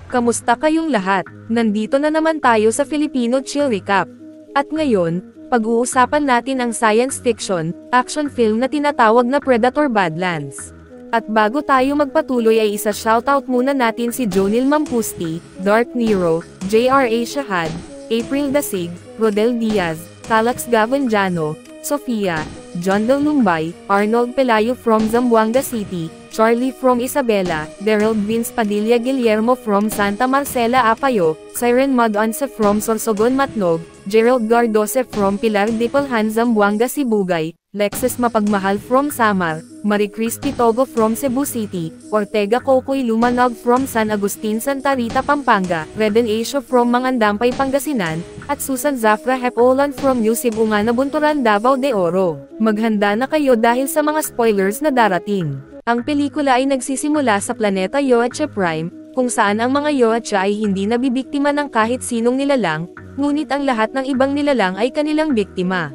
Kamusta kayong lahat? Nandito na naman tayo sa Filipino Chill Recap. At ngayon, pag-uusapan natin ang science fiction, action film na tinatawag na Predator Badlands. At bago tayo magpatuloy ay isa-shoutout muna natin si Jonil Mampusti, Dark Nero, J.R.A. Shahad, April Dasig, Rodel Diaz, Calax Gavanjano, Sofia, John Del Lumbay, Arnold Pelayo from Zamboanga City, Charlie from Isabela, Daryl Vince Padilla Guillermo from Santa Marcela Apayo, Siren Madansa from Sorsogon Matnog, Gerald Gardose from Pilar de Palhan Zamboanga Sibugay, Lexus Mapagmahal from Samar, Marie Cristi Togo from Cebu City, Ortega Kokoy Lumanog from San Agustin Santa Rita Pampanga, Reden Asia from Mangandampay Pangasinan, at Susan Zafra Hepolan from New Cebu nga Nabunturan Davao de Oro. Maghanda na kayo dahil sa mga spoilers na darating. Ang pelikula ay nagsisimula sa planeta Yoacha Prime, kung saan ang mga Yoacha ay hindi nabibiktima ng kahit sinong nilalang, ngunit ang lahat ng ibang nilalang ay kanilang biktima.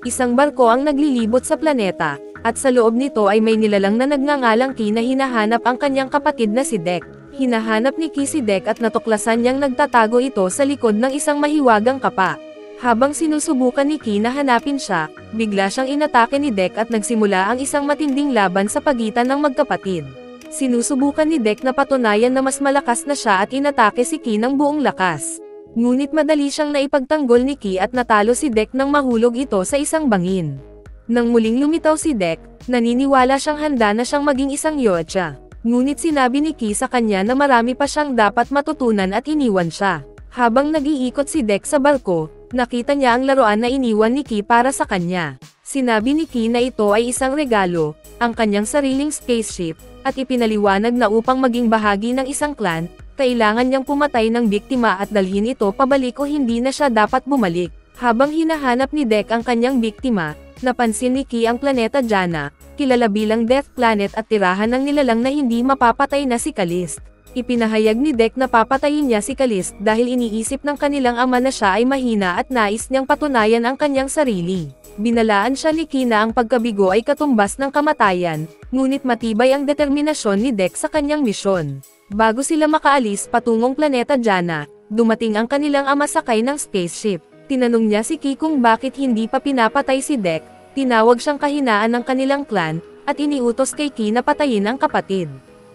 Isang barko ang naglilibot sa planeta, at sa loob nito ay may nilalang na nagngangalang Ki na hinahanap ang kanyang kapatid na si Dek. Hinahanap ni Ki si Dek at natuklasan niyang nagtatago ito sa likod ng isang mahiwagang kapa. Habang sinusubukan ni Ki na hanapin siya, bigla siyang inatake ni Dek at nagsimula ang isang matinding laban sa pagitan ng magkapatid. Sinusubukan ni Dek na patunayan na mas malakas na siya at inatake si Ki ng buong lakas. Ngunit madali siyang naipagtanggol ni Ki at natalo si Dek nang mahulog ito sa isang bangin. Nang muling lumitaw si Dek, naniniwala siyang handa na siyang maging isang Yoacha. Ngunit sinabi ni Ki sa kanya na marami pa siyang dapat matutunan at iniwan siya. Habang nag-iikot si Dek sa barko, nakita niya ang laruan na iniwan ni Ki para sa kanya. Sinabi ni Ki na ito ay isang regalo, ang kanyang sariling spaceship, at ipinaliwanag na upang maging bahagi ng isang clan, kailangan niyang pumatay ng biktima at dalhin ito pabalik o hindi na siya dapat bumalik. Habang hinahanap ni Dek ang kanyang biktima, napansin ni Ki ang planeta Jana, kilala bilang Death Planet at tirahan ng nilalang na hindi mapapatay na si Calist. Ipinahayag ni Dek na papatayin niya si Calist dahil iniisip ng kanilang ama na siya ay mahina at nais niyang patunayan ang kanyang sarili. Binalaan siya ni Ki na ang pagkabigo ay katumbas ng kamatayan, ngunit matibay ang determinasyon ni Dek sa kanyang misyon. Bago sila makaalis patungong planeta Jana, dumating ang kanilang ama sakay ng spaceship. Tinanong niya si Ki kung bakit hindi pa pinapatay si Dek, tinawag siyang kahinaan ng kanilang clan, at iniutos kay Ki na patayin ang kapatid.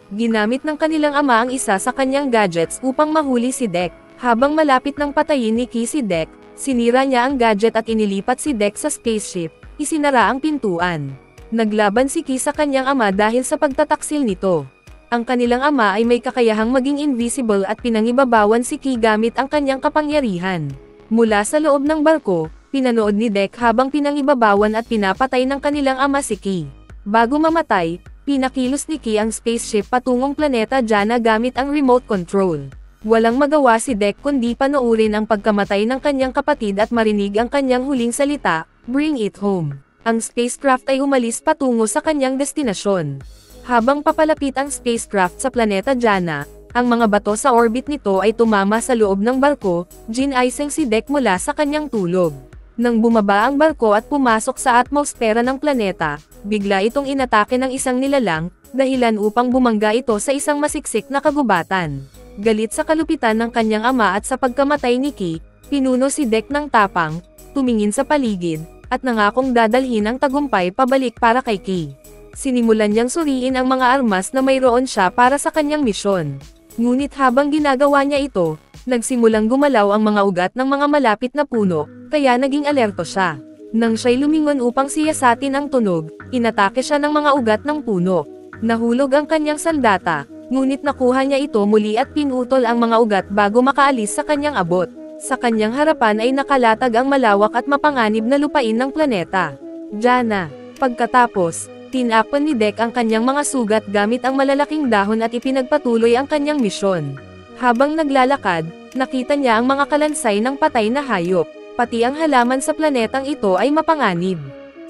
Ginamit ng kanilang ama ang isa sa kanyang gadgets upang mahuli si Dek. Habang malapit ng patayin ni Ki si Dek, sinira niya ang gadget at inilipat si Dek sa spaceship, isinara ang pintuan. Naglaban si Ki sa kanyang ama dahil sa pagtataksil nito. Ang kanilang ama ay may kakayahang maging invisible at pinangibabawan si Ki gamit ang kanyang kapangyarihan. Mula sa loob ng barko, pinanood ni Dek habang pinangibabawan at pinapatay ng kanilang ama si Ki. Bago mamatay, pinakilos ni Ki ang spaceship patungong planeta Jana gamit ang remote control. Walang magawa si Dek kundi panoorin ang pagkamatay ng kanyang kapatid at marinig ang kanyang huling salita, "Bring it home." Ang spacecraft ay umalis patungo sa kanyang destinasyon. Habang papalapit ang spacecraft sa planeta Jana, ang mga bato sa orbit nito ay tumama sa loob ng barko, ginising si Dek mula sa kanyang tulog. Nang bumaba ang barko at pumasok sa atmosfera ng planeta, bigla itong inatake ng isang nilalang, dahilan upang bumangga ito sa isang masiksik na kagubatan. Galit sa kalupitan ng kanyang ama at sa pagkamatay ni Ki, pinuno si Dek ng tapang, tumingin sa paligid, at nangakong dadalhin ang tagumpay pabalik para kay Ki. Sinimulan niyang suriin ang mga armas na mayroon siya para sa kanyang misyon. Ngunit habang ginagawa niya ito, nagsimulang gumalaw ang mga ugat ng mga malapit na puno, kaya naging alerto siya. Nang siya'y lumingon upang siyasatin ang tunog, inatake siya ng mga ugat ng puno. Nahulog ang kanyang sandata, ngunit nakuha niya ito muli at pinutol ang mga ugat bago makaalis sa kanyang abot. Sa kanyang harapan ay nakalatag ang malawak at mapanganib na lupain ng planeta Jana. Pagkatapos, tinakpan ni Dek ang kanyang mga sugat gamit ang malalaking dahon at ipinagpatuloy ang kanyang misyon. Habang naglalakad, nakita niya ang mga kalansay ng patay na hayop. Pati ang halaman sa planetang ito ay mapanganib.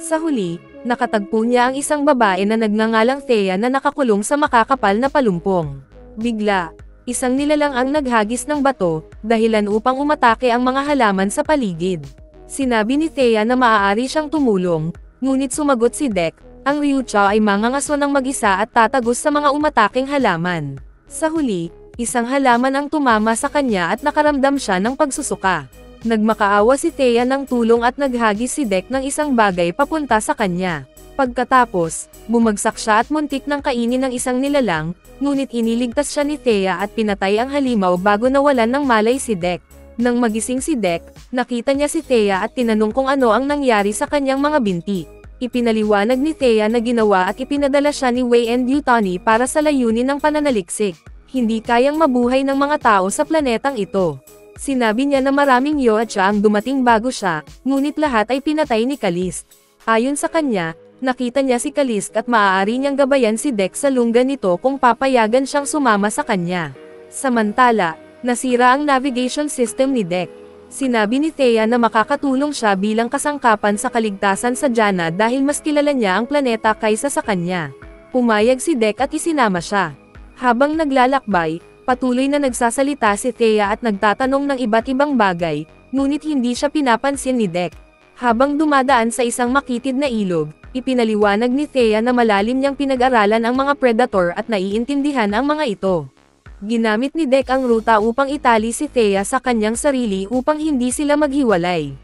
Sa huli, nakatagpo niya ang isang babae na nagngangalang Thea na nakakulong sa makakapal na palumpong. Bigla, isang nilalang ang naghagis ng bato, dahilan upang umatake ang mga halaman sa paligid. Sinabi ni Thea na maaari siyang tumulong, ngunit sumagot si Dek, ang Ryucha ay mangangaso ng mag-isa at tatagos sa mga umataking halaman. Sa huli, isang halaman ang tumama sa kanya at nakaramdam siya ng pagsusuka. Nagmakaawa si Thea ng tulong at naghagis si Dek ng isang bagay papunta sa kanya. Pagkatapos, bumagsak siya at muntik ng kainin ng isang nilalang, ngunit iniligtas siya ni Thea at pinatay ang halimaw bago nawalan ng malay si Dek. Nang magising si Dek, nakita niya si Thea at tinanong kung ano ang nangyari sa kanyang mga binti. Ipinaliwanag ni Thea na ginawa at ipinadala siya ni Wei and Yutani para sa layunin ng pananaliksik. Hindi kayang mabuhay ng mga tao sa planetang ito. Sinabi niya na maraming Yoacha ang dumating bago siya, ngunit lahat ay pinatay ni Caliste. Ayon sa kanya, nakita niya si Caliste at maaari niyang gabayan si Dek sa lungga nito kung papayagan siyang sumama sa kanya. Samantala, nasira ang navigation system ni Dek. Sinabi ni Thea na makakatulong siya bilang kasangkapan sa kaligtasan sa Jana dahil mas kilala niya ang planeta kaysa sa kanya. Pumayag si Dek at isinama siya. Habang naglalakbay, patuloy na nagsasalita si Thea at nagtatanong ng iba't ibang bagay, ngunit hindi siya pinapansin ni Dek. Habang dumadaan sa isang makitid na ilog, ipinaliwanag ni Thea na malalim niyang pinag-aralan ang mga predator at naiintindihan ang mga ito. Ginamit ni Dek ang ruta upang itali si Thea sa kanyang sarili upang hindi sila maghiwalay.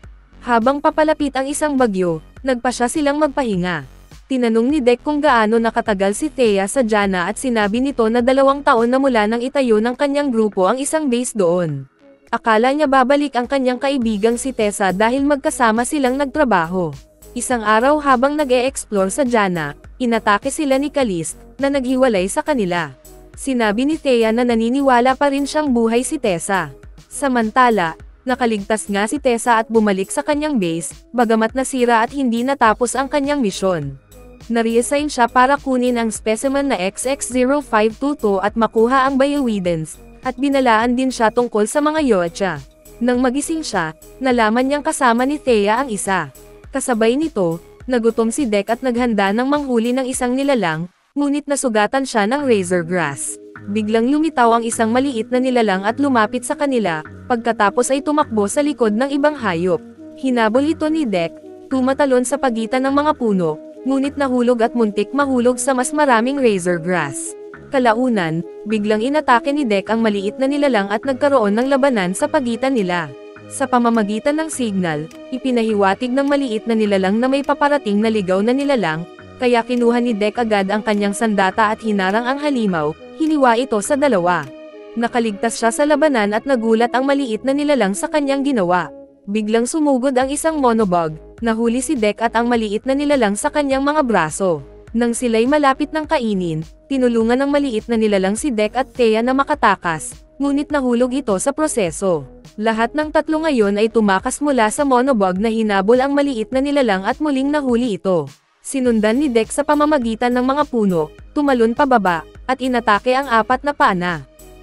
Habang papalapit ang isang bagyo, nagpasya silang magpahinga. Tinanong ni Dek kung gaano nakatagal si Thea sa Jana at sinabi nito na 2 taon na mula nang itayo ng kanyang grupo ang isang base doon. Akala niya babalik ang kanyang kaibigang si Tessa dahil magkasama silang nagtrabaho. Isang araw habang nag-e-explore sa Jana, inatake sila ni Caliste, na naghiwalay sa kanila. Sinabi ni Thea na naniniwala pa rin siyang buhay si Tessa. Samantala, nakaligtas nga si Tessa at bumalik sa kanyang base, bagamat nasira at hindi natapos ang kanyang misyon. Nareassign siya para kunin ang specimen na XX0522 at makuha ang bioevidence, at binalaan din siya tungkol sa mga Yoacha. Nang magising siya, nalaman niyang kasama ni Thea ang isa. Kasabay nito, nagutom si Dek at naghanda ng manghuli ng isang nilalang, ngunit nasugatan siya ng razor grass. Biglang lumitaw ang isang maliit na nilalang at lumapit sa kanila, pagkatapos ay tumakbo sa likod ng ibang hayop. Hinabol ito ni Dek, tumatalon sa pagitan ng mga puno, ngunit nahulog at muntik mahulog sa mas maraming razor grass. Kalaunan, biglang inatake ni Dek ang maliit na nilalang at nagkaroon ng labanan sa pagitan nila. Sa pamamagitan ng signal, ipinahiwatig ng maliit na nilalang na may paparating na ligaw na nilalang, kaya kinuha ni Dek agad ang kanyang sandata at hinarang ang halimaw, hiniwa ito sa 2. Nakaligtas siya sa labanan at nagulat ang maliit na nilalang sa kanyang ginawa. Biglang sumugod ang isang monobug, nahuli si Dek at ang maliit na nilalang sa kanyang mga braso. Nang sila'y malapit ng kainin, tinulungan ng maliit na nilalang si Dek at Thea na makatakas, ngunit nahulog ito sa proseso. Lahat ng tatlo ngayon ay tumakas mula sa monobug na hinabol ang maliit na nilalang at muling nahuli ito. Sinundan ni Dek sa pamamagitan ng mga puno, tumalon pababa, at inatake ang 4 na pana.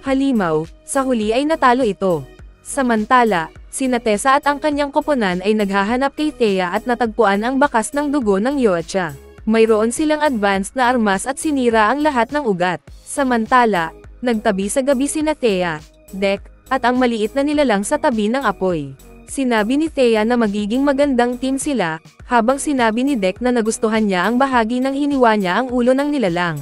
Halimaw, sa huli ay natalo ito. Samantala, sina Tessa at ang kanyang koponan ay naghahanap kay Thea at natagpuan ang bakas ng dugo ng Yoacha. Mayroon silang advanced na armas at sinira ang lahat ng ugat. Samantala, nagtabi sa gabi sina Thea, Dek, at ang maliit na nilalang sa tabi ng apoy. Sinabi ni Thea na magiging magandang team sila, habang sinabi ni Dek na nagustuhan niya ang bahagi ng hiniwa niya ang ulo ng nilalang.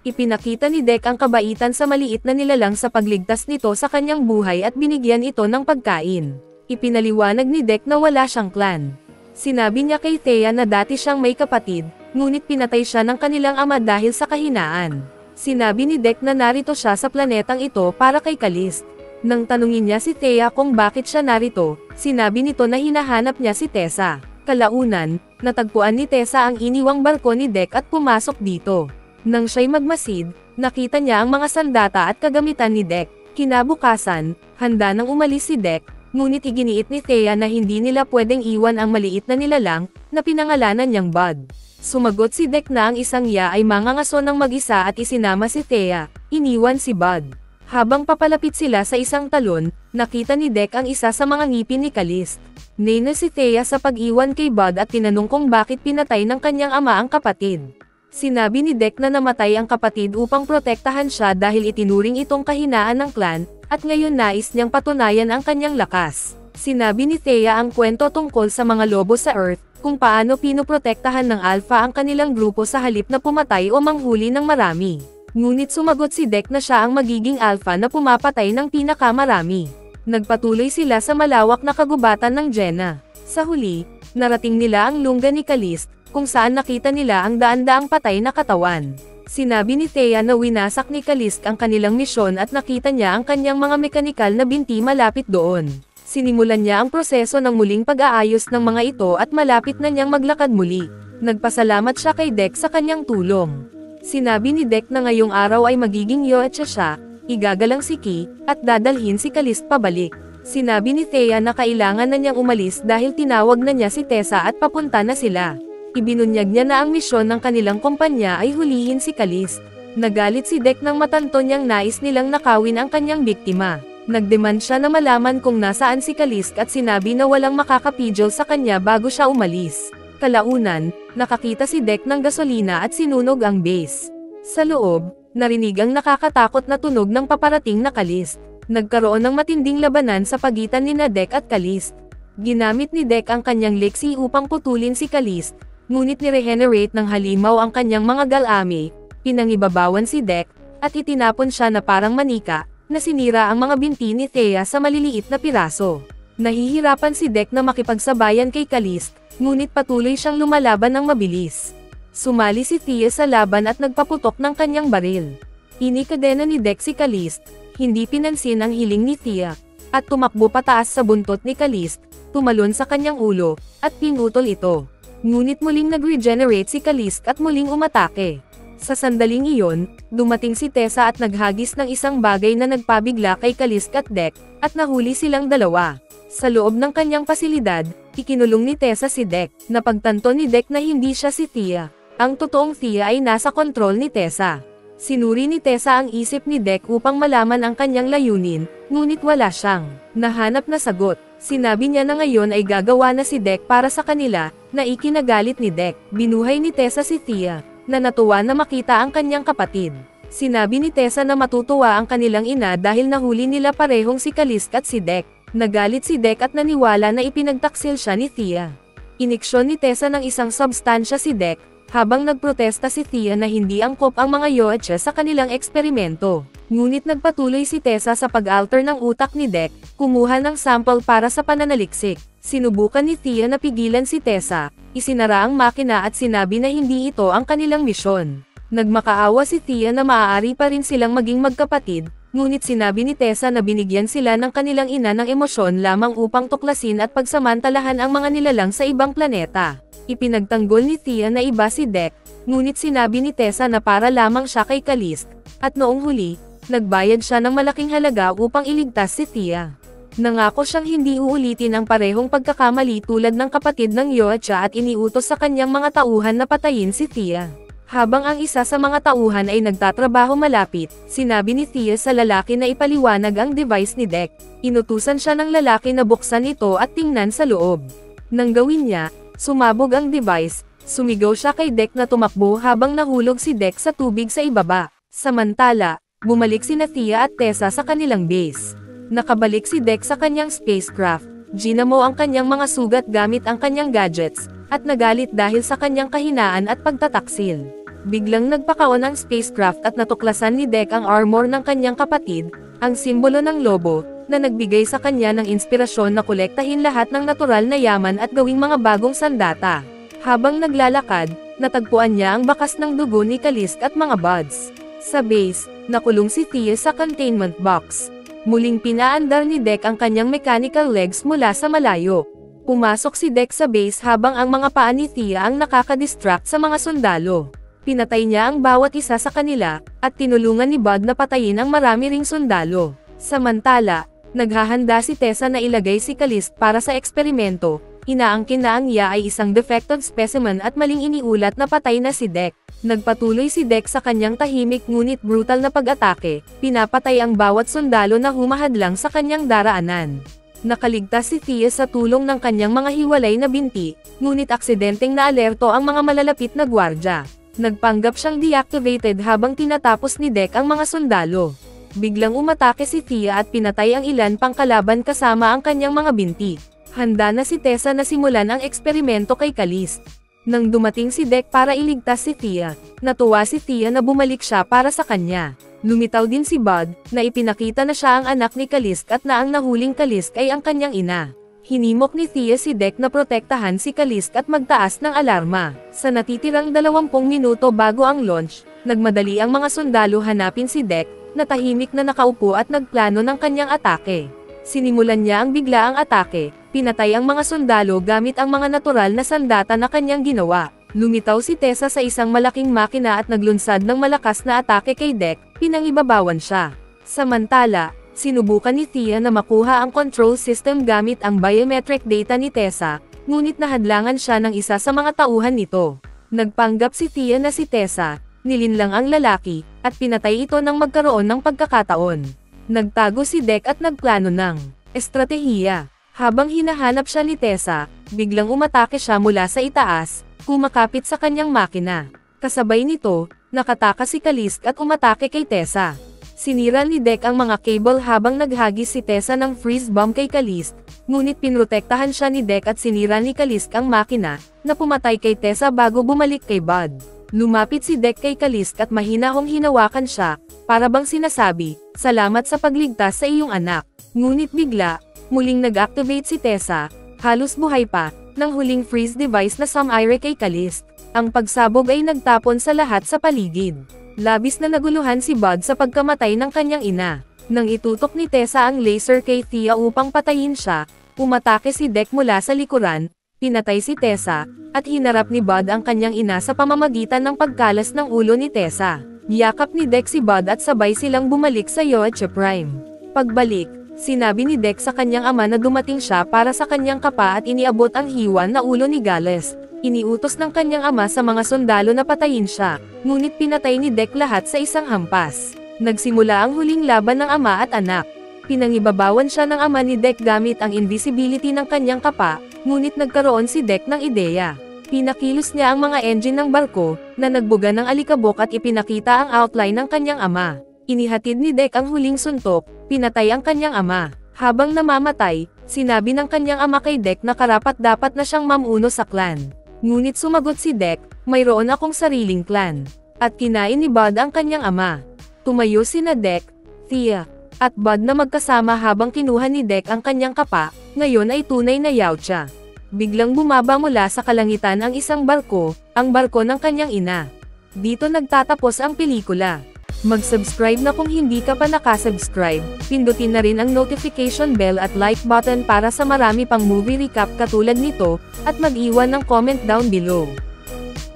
Ipinakita ni Dek ang kabaitan sa maliit na nilalang sa pagligtas nito sa kanyang buhay at binigyan ito ng pagkain. Ipinaliwanag ni Dek na wala siyang clan. Sinabi niya kay Thea na dati siyang may kapatid, ngunit pinatay siya ng kanilang ama dahil sa kahinaan. Sinabi ni Dek na narito siya sa planetang ito para kay Caliste. Nang tanungin niya si Thea kung bakit siya narito, sinabi nito na hinahanap niya si Tessa. Kalaunan, natagpuan ni Tessa ang iniwang barko ni Dek at pumasok dito. Nang siya'y magmasid, nakita niya ang mga sandata at kagamitan ni Dek. Kinabukasan, handa nang umalis si Dek, ngunit iginiit ni Thea na hindi nila pwedeng iwan ang maliit na nilalang, na pinangalanan niyang Bud. Sumagot si Dek na ang isang ya ay mangangaso ng mag-isa at isinama si Thea, iniwan si Bud. Habang papalapit sila sa isang talon, nakita ni Dek ang isa sa mga ngipin ni Caliste. Nena si Thea sa pag-iwan kay Bud at tinanong kung bakit pinatay ng kanyang ama ang kapatid. Sinabi ni Dek na namatay ang kapatid upang protektahan siya dahil itinuring itong kahinaan ng clan, at ngayon nais niyang patunayan ang kanyang lakas. Sinabi ni Thea ang kwento tungkol sa mga lobo sa Earth, kung paano pinoprotektahan ng Alpha ang kanilang grupo sa halip na pumatay o manghuli ng marami. Ngunit sumagot si Dek na siya ang magiging Alpha na pumapatay ng pinakamarami. Nagpatuloy sila sa malawak na kagubatan ng Jenna. Sa huli, narating nila ang lungga ni Caliste, kung saan nakita nila ang daan-daang patay na katawan. Sinabi ni Thea na winasak ni Caliste ang kanilang misyon at nakita niya ang kanyang mga mekanikal na binti malapit doon. Sinimulan niya ang proseso ng muling pag-aayos ng mga ito at malapit na niyang maglakad muli. Nagpasalamat siya kay Dek sa kanyang tulong. Sinabi ni Dek na ngayong araw ay magiging Yoacha siya, igagalang si Ki, at dadalhin si Caliste pabalik. Sinabi ni Thea na kailangan na niyang umalis dahil tinawag na niya si Tessa at papunta na sila. Ibinunyag niya na ang misyon ng kanilang kumpanya ay hulihin si Caliste. Nagalit si Dek nang matanto niyang nais nilang nakawin ang kanyang biktima. Nagdemand siya na malaman kung nasaan si Caliste at sinabi na walang makakapidyo sa kanya bago siya umalis. Kalaunan, nakakita si Dek ng gasolina at sinunog ang base. Sa loob, narinig ang nakakatakot na tunog ng paparating na Caliste. Nagkaroon ng matinding labanan sa pagitan ni Dek at Caliste. Ginamit ni Dek ang kanyang leksi upang putulin si Caliste, ngunit ni-regenerate ng halimaw ang kanyang mga galame, pinangibabawan si Dek, at itinapon siya na parang manika, na sinira ang mga binti ni Thea sa maliliit na piraso. Nahihirapan si Dek na makipagsabayan kay Caliste, ngunit patuloy siyang lumalaban ng mabilis. Sumali si Thea sa laban at nagpaputok ng kanyang baril. Inikadena ni Dek si Caliste, hindi pinansin ang hiling ni Thea, at tumakbo pataas sa buntot ni Caliste, tumalon sa kanyang ulo, at pinutol ito. Ngunit muling nag-regenerate si Caliste at muling umatake. Sa sandaling iyon, dumating si Tessa at naghagis ng isang bagay na nagpabigla kay Caliste at Dek, at nahuli silang dalawa. Sa loob ng kanyang pasilidad, ikinulong ni Tessa si Dek. Napagtanto ni Dek na hindi siya si Thea. Ang totoong Thea ay nasa kontrol ni Tessa. Sinuri ni Tessa ang isip ni Dek upang malaman ang kanyang layunin, ngunit wala siyang nahanap na sagot. Sinabi niya na ngayon ay gagawa na si Dek para sa kanila, na ikinagalit ni Dek. Binuhay ni Tessa si Thea, na natuwa na makita ang kanyang kapatid. Sinabi ni Tessa na matutuwa ang kanilang ina dahil nahuli nila parehong si Caliste at si Dek. Nagalit si Dek at naniwala na ipinagtaksil siya ni Thea. Iniksyon ni Tessa ng isang substansya si Dek, habang nagprotesta si Thea na hindi angkop ang mga Yoacha sa kanilang eksperimento. Ngunit nagpatuloy si Tessa sa pag-alter ng utak ni Dek, kumuha ng sample para sa pananaliksik. Sinubukan ni Thea na pigilan si Tessa, isinara ang makina at sinabi na hindi ito ang kanilang misyon. Nagmakaawa si Thea na maaari pa rin silang maging magkapatid, ngunit sinabi ni Tessa na binigyan sila ng kanilang ina ng emosyon lamang upang tuklasin at pagsamantalahan ang mga nilalang sa ibang planeta. Ipinagtanggol ni Thea na iba si Dek, ngunit sinabi ni Tessa na para lamang siya kay Caliste, at noong huli, nagbayad siya ng malaking halaga upang iligtas si Thea. Nangako siyang hindi uulitin ang parehong pagkakamali tulad ng kapatid ng Yoacha at iniutos sa kanyang mga tauhan na patayin si Thea. Habang ang isa sa mga tauhan ay nagtatrabaho malapit, sinabi ni Thea sa lalaki na ipaliwanag ang device ni Dek. Inutusan siya ng lalaki na buksan ito at tingnan sa loob. Nang gawin niya, sumabog ang device, sumigaw siya kay Dek na tumakbo habang nahulog si Dek sa tubig sa ibaba. Samantala, bumalik sina Thea at Tessa sa kanilang base. Nakabalik si Dek sa kanyang spacecraft, ginamo ang kanyang mga sugat gamit ang kanyang gadgets, at nagalit dahil sa kanyang kahinaan at pagtataksil. Biglang nagpakaon ang spacecraft at natuklasan ni Dek ang armor ng kanyang kapatid, ang simbolo ng lobo, na nagbigay sa kanya ng inspirasyon na kolektahin lahat ng natural na yaman at gawing mga bagong sandata. Habang naglalakad, natagpuan niya ang bakas ng dugo ni Caliste at mga buds. Sa base, nakulong si Thea sa containment box. Muling pinaandar ni Dek ang kanyang mechanical legs mula sa malayo. Pumasok si Dek sa base habang ang mga paa ni Thea ang nakakadistract sa mga sundalo. Pinatay niya ang bawat isa sa kanila, at tinulungan ni Bud na patayin ang marami ring sundalo. Samantala, naghahanda si Tessa na ilagay si Caliste para sa eksperimento. Inaangkin na ang Iya ay isang defective specimen at maling iniulat na patay na si Dek. Nagpatuloy si Dek sa kanyang tahimik ngunit brutal na pag-atake, pinapatay ang bawat sundalo na humahadlang sa kanyang daraanan. Nakaligtas si Thea sa tulong ng kanyang mga hiwalay na binti, ngunit aksidenteng naalerto ang mga malalapit na gwardya. Nagpanggap siyang deactivated habang tinatapos ni Dek ang mga sundalo. Biglang umatake si Thea at pinatay ang ilan pang kalaban kasama ang kanyang mga binti. Handa na si Tessa na simulan ang eksperimento kay Caliste. Nang dumating si Dek para iligtas si Thea, natuwa si Thea na bumalik siya para sa kanya. Lumitaw din si Bud, na ipinakita na siya ang anak ni Caliste at na ang nahuling Caliste ay ang kanyang ina. Hinimok ni Thea si Dek na protektahan si Caliste at magtaas ng alarma. Sa natitirang 20 minuto bago ang launch, nagmadali ang mga sundalo hanapin si Dek, na tahimik na nakaupo at nagplano ng kanyang atake. Sinimulan niya ang biglaang atake, pinatay ang mga sundalo gamit ang mga natural na sandata na kanyang ginawa. Lumitaw si Tessa sa isang malaking makina at naglunsad ng malakas na atake kay Dek, pinangibabawan siya. Samantala, sinubukan ni Thea na makuha ang control system gamit ang biometric data ni Tessa, ngunit nahadlangan siya ng isa sa mga tauhan nito. Nagpanggap si Thea na si Tessa, nilinlang ang lalaki, at pinatay ito nang magkaroon ng pagkakataon. Nagtago si Dek at nagplano ng estratehiya. Habang hinahanap siya ni Tessa, biglang umatake siya mula sa itaas, kumakapit sa kanyang makina. Kasabay nito, nakatakas si Caliste at umatake kay Tessa. Sinira ni Dek ang mga cable habang naghagis si Tessa ng freeze bomb kay Caliste, ngunit pinrotektahan siya ni Dek at sinira ni Caliste ang makina, na pumatay kay Tessa bago bumalik kay Bud. Lumapit si Dek kay Caliste at mahinahong hinawakan siya, para bang sinasabi, "Salamat sa pagligtas sa iyong anak." Ngunit bigla, muling nag-activate si Tessa, halos buhay pa, ng huling freeze device na sumire kay Caliste. Ang pagsabog ay nagtapon sa lahat sa paligid. Labis na naguluhan si Bud sa pagkamatay ng kanyang ina. Nang itutok ni Tessa ang laser kay Thea upang patayin siya, umatake si Dek mula sa likuran, pinatay si Tessa, at hinarap ni Bud ang kanyang ina sa pamamagitan ng pagkalas ng ulo ni Tessa. Yakap ni Dek si Bud at sabay silang bumalik sa Yoacha Prime. Pagbalik, sinabi ni Dek sa kanyang ama na dumating siya para sa kanyang kapa at iniabot ang hiwa na ulo ni Gales. Iniutos ng kanyang ama sa mga sundalo na patayin siya, ngunit pinatay ni Dek lahat sa isang hampas. Nagsimula ang huling laban ng ama at anak. Pinangibabawan siya ng ama ni Dek gamit ang invisibility ng kanyang kapa, ngunit nagkaroon si Dek ng ideya. Pinakilos niya ang mga engine ng barko, na nagbuga ng alikabok at ipinakita ang outline ng kanyang ama. Inihatid ni Dek ang huling suntok, pinatay ang kanyang ama. Habang namamatay, sinabi ng kanyang ama kay Dek na karapat-dapat na siyang mamuno sa clan. Ngunit sumagot si Dek, "Mayroon akong sariling clan." At kinain ni Bud ang kanyang ama. Tumayo sina Dek, Thea, at Bud na magkasama habang kinuha ni Dek ang kanyang kapa, ngayon ay tunay na Yautja. Biglang bumaba mula sa kalangitan ang isang barko, ang barko ng kanyang ina. Dito nagtatapos ang pelikula. Mag-subscribe na kung hindi ka pa nakasubscribe, pindutin na rin ang notification bell at like button para sa marami pang movie recap katulad nito, at mag-iwan ng comment down below.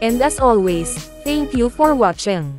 And as always, thank you for watching.